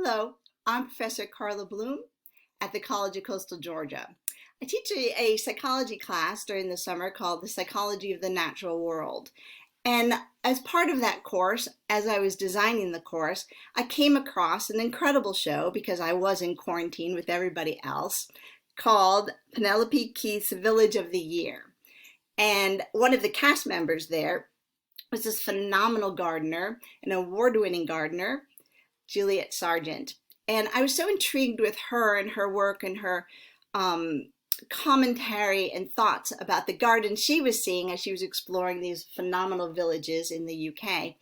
Hello, I'm Professor Carla Bluhm at the College of Coastal Georgia. I teach a psychology class during the summer called The Psychology of the Natural World. And as part of that course, as I was designing the course, I came across an incredible show because I was in quarantine with everybody else called Penelope Keith's Village of the Year. And one of the cast members there was this phenomenal gardener, an award-winning gardener, Juliet Sargeant. And I was so intrigued with her and her work and her commentary and thoughts about the garden she was seeing as she was exploring these phenomenal villages in the UK.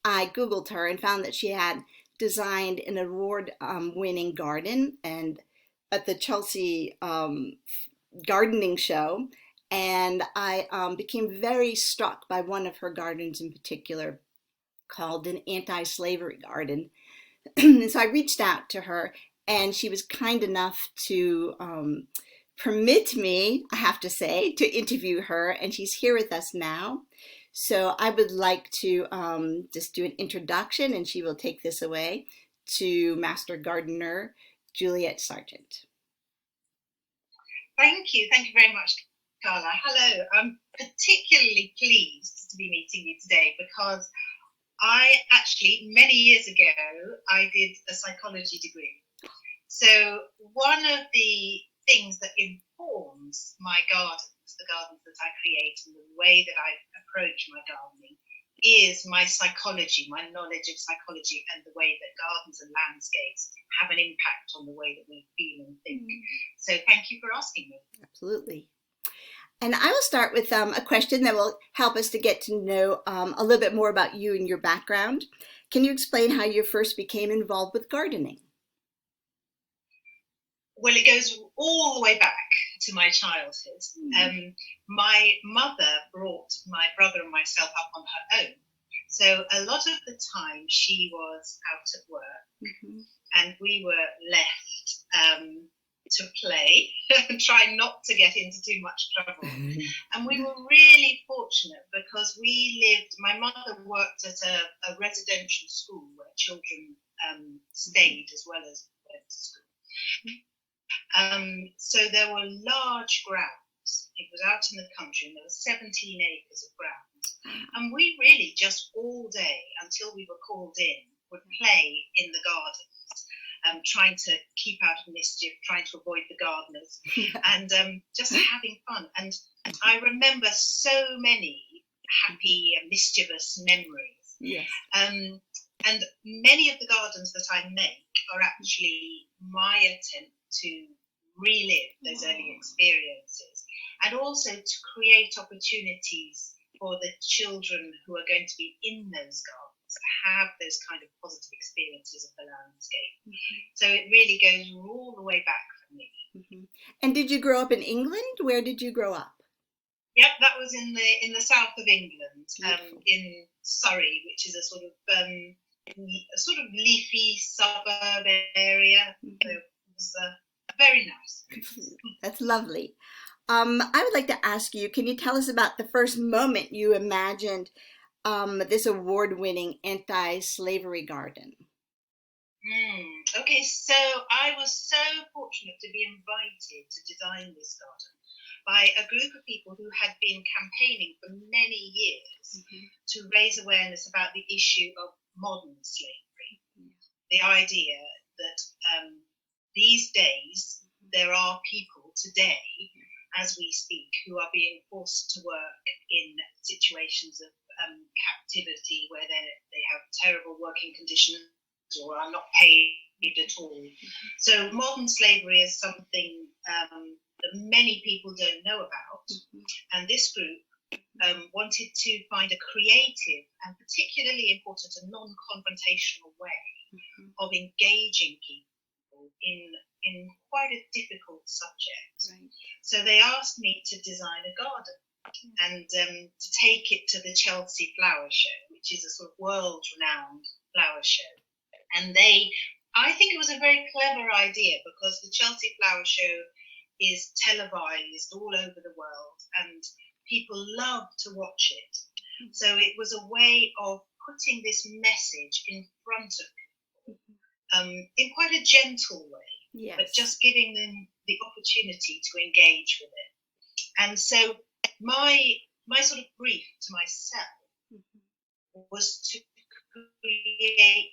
I Googled her and found that she had designed an award-winning garden and at the Chelsea gardening show. And I became very struck by one of her gardens in particular called an anti-slavery garden. And so I reached out to her and she was kind enough to permit me, I have to say, to interview her, and she's here with us now. So I would like to just do an introduction and she will take this away to Master Gardener Juliet Sargeant. Thank you very much, Carla. Hello, I'm particularly pleased to be meeting you today because I actually, many years ago, I did a psychology degree. So one of the things that informs my gardens, the gardens that I create and the way that I approach my gardening is my psychology, my knowledge of psychology and the way that gardens and landscapes have an impact on the way that we feel and think. So thank you for asking me. Absolutely. And I will start with a question that will help us to get to know a little bit more about you and your background. Can you explain how you first became involved with gardening? Well, it goes all the way back to my childhood. My mother brought my brother and myself up on her own. So a lot of the time she was out at work and we were left to play and try not to get into too much trouble. And we were really fortunate because my mother worked at a residential school where children stayed as well as went to school. So there were large grounds. It was out in the country and there were 17 acres of ground. And we really just all day until we were called in would play in the garden. Trying to keep out of mischief, trying to avoid the gardeners, and just having fun. And I remember so many happy and mischievous memories. Yes. And many of the gardens that I make are actually my attempt to relive those early experiences and also to create opportunities for the children who are going to be in those gardens have those kind of positive experiences of the landscape. So it really goes all the way back for me. And did you grow up in England? Where did you grow up? Yep, that was in the south of England, in Surrey, which is a sort of leafy suburb area. So it was very nice. That's lovely. I would like to ask you, can you tell us about the first moment you imagined this award-winning anti-slavery garden? Okay, so I was so fortunate to be invited to design this garden by a group of people who had been campaigning for many years to raise awareness about the issue of modern slavery. The idea that these days there are people today, as we speak, who are being forced to work in situations of captivity where they have terrible working conditions or are not paid at all. So modern slavery is something that many people don't know about. And this group wanted to find a creative and particularly important and non-confrontational way of engaging people in quite a difficult subject. So they asked me to design a garden and to take it to the Chelsea Flower Show, which is a sort of world-renowned flower show. And I think it was a very clever idea because the Chelsea Flower Show is televised all over the world and people love to watch it. So it was a way of putting this message in front of people in quite a gentle way, yes. but just giving them the opportunity to engage with it. And so my sort of brief to myself was to create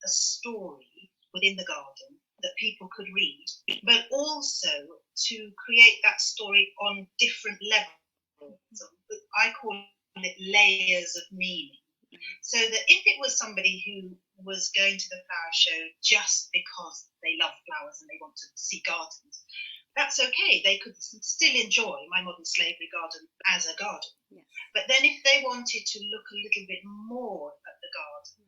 a story within the garden that people could read, but also to create that story on different levels. I call it layers of meaning. So that if it was somebody who was going to the flower show just because they love flowers and they want to see gardens, that's okay. They could still enjoy my modern slavery garden as a garden. Yes. But then if they wanted to look a little bit more at the garden,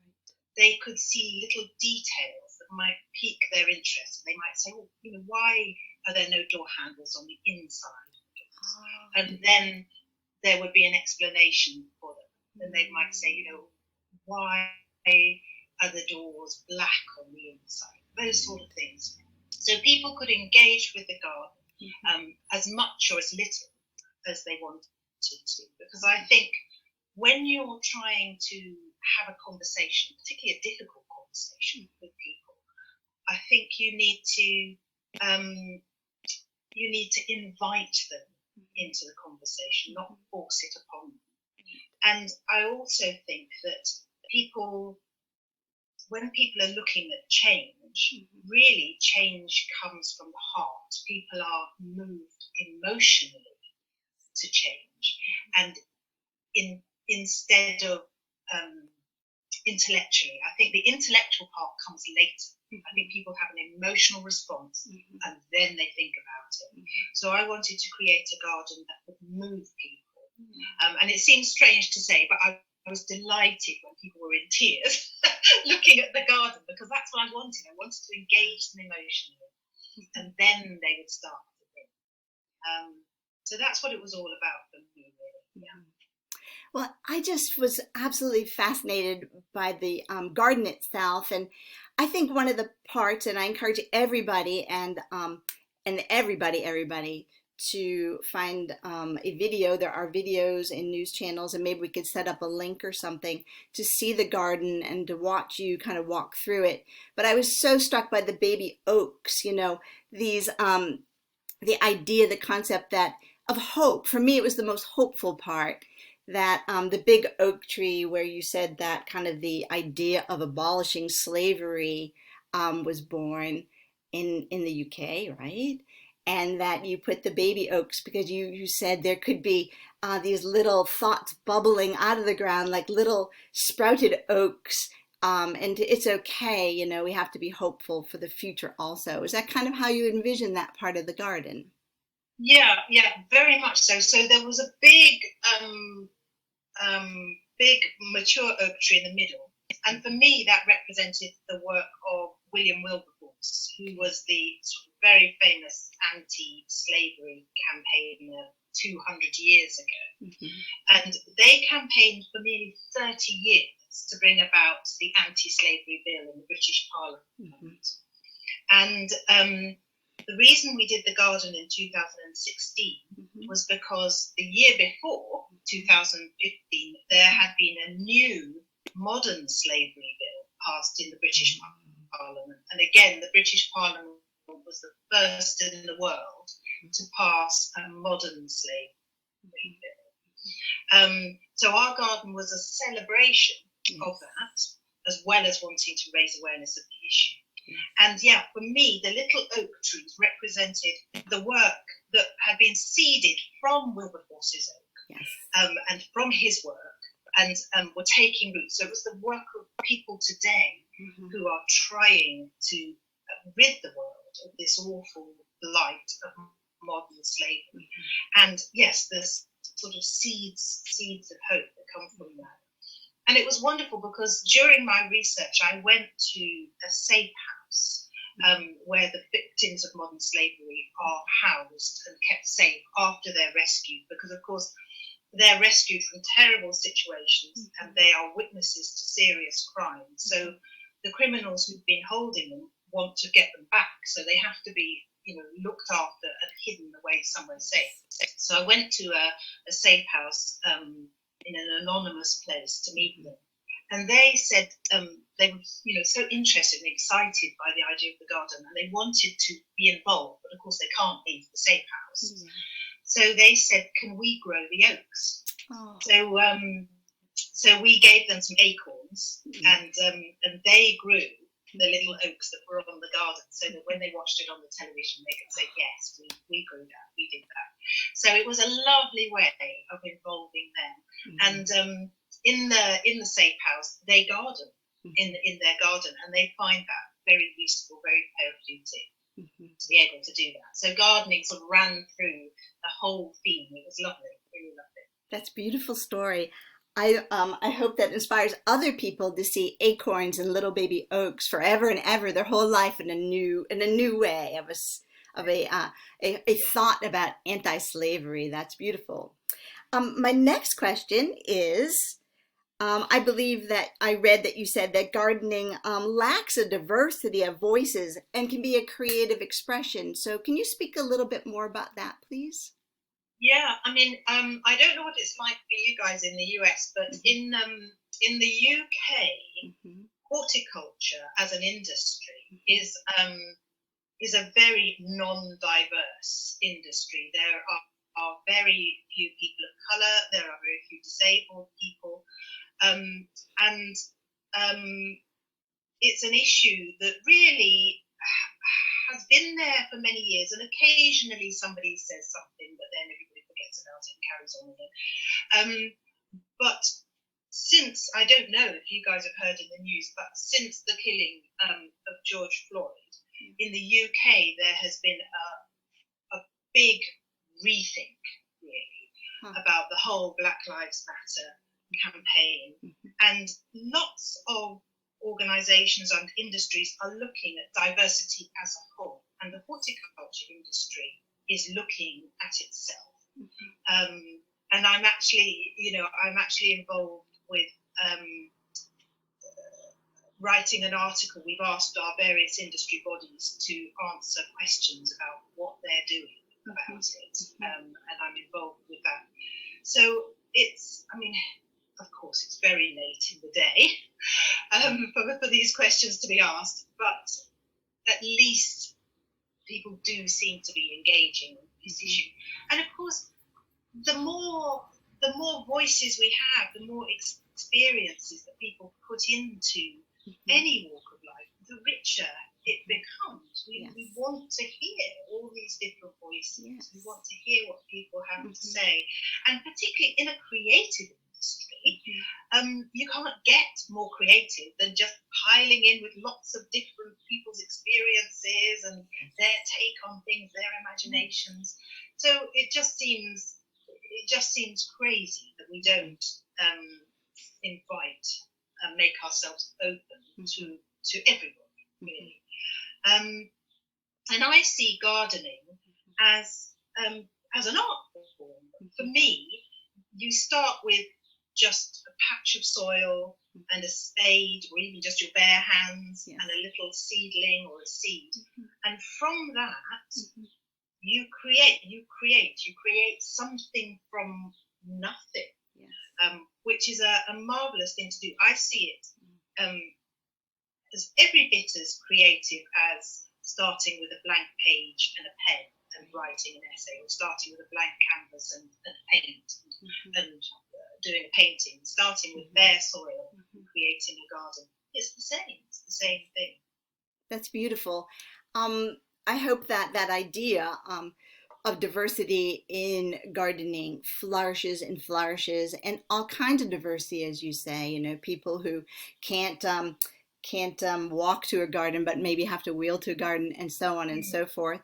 they could see little details that might pique their interest. They might say, oh, why are there no door handles on the inside? Oh. And then there would be an explanation for them. And they might say, why are the doors black on the inside? Those sort of things. So people could engage with the garden as much or as little as they wanted to. Because I think when you're trying to have a conversation, particularly a difficult conversation with people, I think you need to invite them into the conversation, not force it upon them. And I also think that when people are looking at change, really change comes from the heart. People are moved emotionally to change, and instead of intellectually. I think the intellectual part comes later. I think people have an emotional response and then they think about it. So I wanted to create a garden that would move people. And it seems strange to say, but I was delighted when people were in tears looking at the garden, because that's what I wanted. I wanted to engage them emotionally, and then they would start to think. So that's what it was all about for me, really. Yeah. Well, I just was absolutely fascinated by the garden itself, and I think one of the parts, and I encourage everybody and everybody to find a video. There are videos in news channels, and maybe we could set up a link or something to see the garden and to watch you kind of walk through it. But I was so struck by the baby oaks, these the idea, the concept of hope. For me, it was the most hopeful part, that the big oak tree, where you said that kind of the idea of abolishing slavery was born in the UK, right? And that you put the baby oaks because you said there could be these little thoughts bubbling out of the ground, like little sprouted oaks. And it's okay, we have to be hopeful for the future also. Is that kind of how you envision that part of the garden? Yeah, very much so. So there was a big mature oak tree in the middle. And for me, that represented the work of William Wilberforce, who was the sort of very famous anti-slavery campaigner 200 years ago. And they campaigned for nearly 30 years to bring about the anti-slavery bill in the British Parliament. And the reason we did the garden in 2016 was because the year before, 2015, there had been a new modern slavery bill passed in the British Parliament. And again, the British Parliament was the first in the world to pass a modern slavery bill. So our garden was a celebration of that, as well as wanting to raise awareness of the issue. And for me, the little oak trees represented the work that had been seeded from Wilberforce's oak, and from his work, and were taking root. So it was the work of people today who are trying to rid the world of this awful blight of modern slavery. And yes, there's sort of seeds of hope that come from that. And it was wonderful because during my research, I went to a safe house where the victims of modern slavery are housed and kept safe after they're rescued, because, of course, they're rescued from terrible situations and they are witnesses to serious crimes. So the criminals who've been holding them want to get them back, so they have to be looked after and hidden away somewhere safe. So I went to a safe house in an anonymous place to meet them. And they said they were, so interested and excited by the idea of the garden, and they wanted to be involved, but of course they can't leave the safe house. Yeah. So they said, "Can we grow the oaks?" Oh. So we gave them some acorns, and they grew the little oaks that were on the garden, so that when they watched it on the television, they could say, "Yes, we grew that, we did that." So it was a lovely way of involving them. And in the safe house, they garden in their garden, and they find that very useful, very therapeutic to be able to do that. So gardening sort of ran through the whole theme. It was lovely, really lovely. That's a beautiful story. I hope that inspires other people to see acorns and little baby oaks forever and ever, their whole life in a new way of a thought about anti-slavery. That's beautiful. My next question is, I believe that I read that you said that gardening lacks a diversity of voices and can be a creative expression. So can you speak a little bit more about that, please? Yeah, I mean, I don't know what it's like for you guys in the US, but in the UK, horticulture as an industry is a very non-diverse industry. There are very few people of colour. There are very few disabled people, and it's an issue that really has been there for many years, and occasionally somebody says something, but then everybody forgets about it and carries on with it. But since, I don't know if you guys have heard in the news, but since the killing of George Floyd, in the UK there has been a big rethink, really, about the whole Black Lives Matter campaign, and lots of organisations and industries are looking at diversity as a whole, and the horticulture industry is looking at itself. And I'm actually involved with writing an article. We've asked our various industry bodies to answer questions about what they're doing about it, and I'm involved with that. So it's, I mean, of course, it's very late in the day for these questions to be asked, but at least people do seem to be engaging with this issue. And of course, the more voices we have, the more experiences that people put into any walk of life, the richer it becomes. We want to hear all these different voices. Yes. We want to hear what people have to say, and particularly in a creative industry, you can't get more creative than just piling in with lots of different people's experiences and their take on things, their imaginations. So it just seems crazy that we don't invite and make ourselves open to everyone, really. And I see gardening as an art form. For me, you start with just a patch of soil and a spade, or even just your bare hands and a little seedling or a seed. And from that, you create something from nothing, which is a marvelous thing to do. I see it as every bit as creative as starting with a blank page and a pen and writing an essay, or starting with a blank canvas and paint and doing a painting, starting with bare soil, creating a garden. It's the same thing. That's beautiful. I hope that idea of diversity in gardening flourishes and flourishes, and all kinds of diversity, as you say, people who can't walk to a garden, but maybe have to wheel to a garden, and so on and so forth.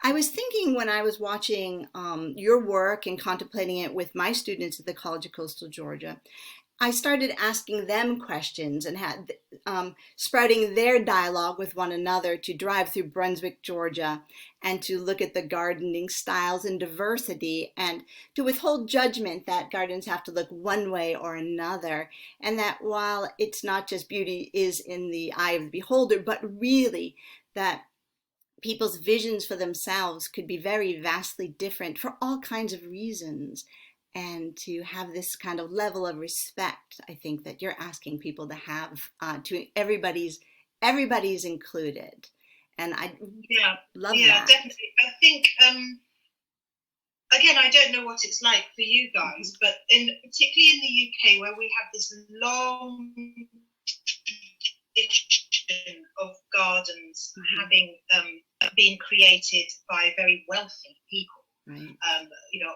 I was thinking when I was watching your work and contemplating it with my students at the College of Coastal Georgia, I started asking them questions and had sprouting their dialogue with one another to drive through Brunswick, Georgia, and to look at the gardening styles and diversity, and to withhold judgment that gardens have to look one way or another, and that while it's not just beauty is in the eye of the beholder, but really that people's visions for themselves could be very vastly different for all kinds of reasons. and to have this kind of level of respect, I think that you're asking people to have, to everybody's included. And I love that. Definitely. I think, again, I don't know what it's like for you guys, but particularly in the UK, where we have this long tradition of gardens having been created by very wealthy people. Right. You know,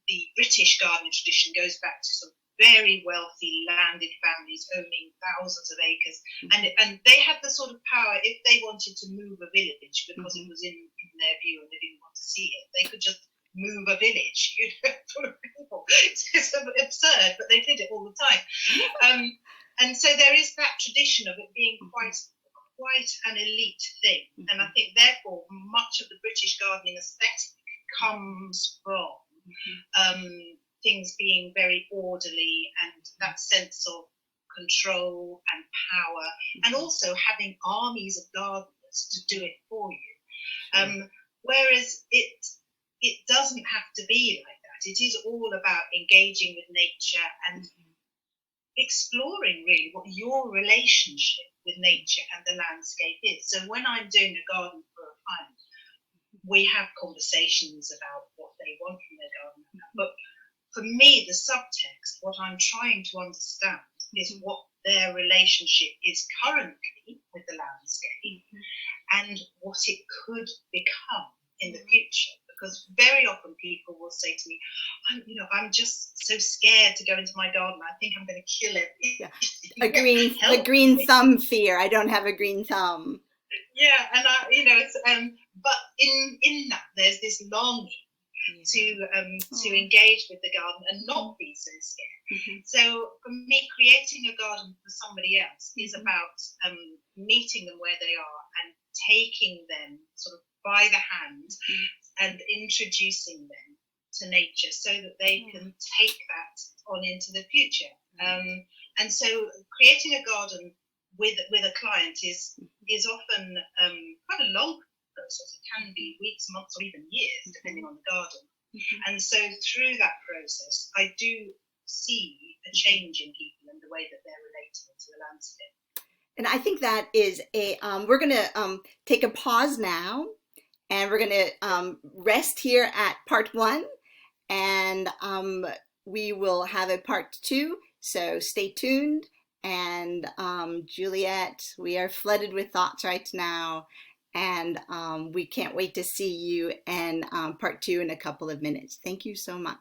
the British gardening tradition goes back to some very wealthy landed families owning thousands of acres, and they had the sort of power, if they wanted to move a village because it was in their view and they didn't want to see it, they could just move a village, you know, full of people. It's absurd, but they did it all the time. And so there is that tradition of it being quite an elite thing, and I think therefore much of the British gardening aesthetic comes from things being very orderly and that sense of control and power, and also having armies of gardeners to do it for you. Whereas it doesn't have to be like that. It is all about engaging with nature and exploring really what your relationship with nature and the landscape is. So when I'm doing a garden for a client, we have conversations about what they want from their garden. But for me, the subtext, what I'm trying to understand is what their relationship is currently with the landscape and what it could become in the future. Because very often people will say to me, I'm just so scared to go into my garden. I think I'm going to kill it. Yeah. A green thumb fear. I don't have a green thumb. Yeah, and but in that there's this longing to engage with the garden and not be so scared. So for me, creating a garden for somebody else is about meeting them where they are and taking them sort of by the hand and introducing them to nature so that they can take that on into the future. And so creating a garden with a client is often quite a long process. It can be weeks, months, or even years, depending on the garden. And so through that process, I do see a change in people and the way that they're relating to the landscape. And I think that is we're going to take a pause now, and we're going to rest here at part 1, and we will have a part 2, so stay tuned. And Juliet, we are flooded with thoughts right now, and we can't wait to see you in part 2 in a couple of minutes. Thank you so much.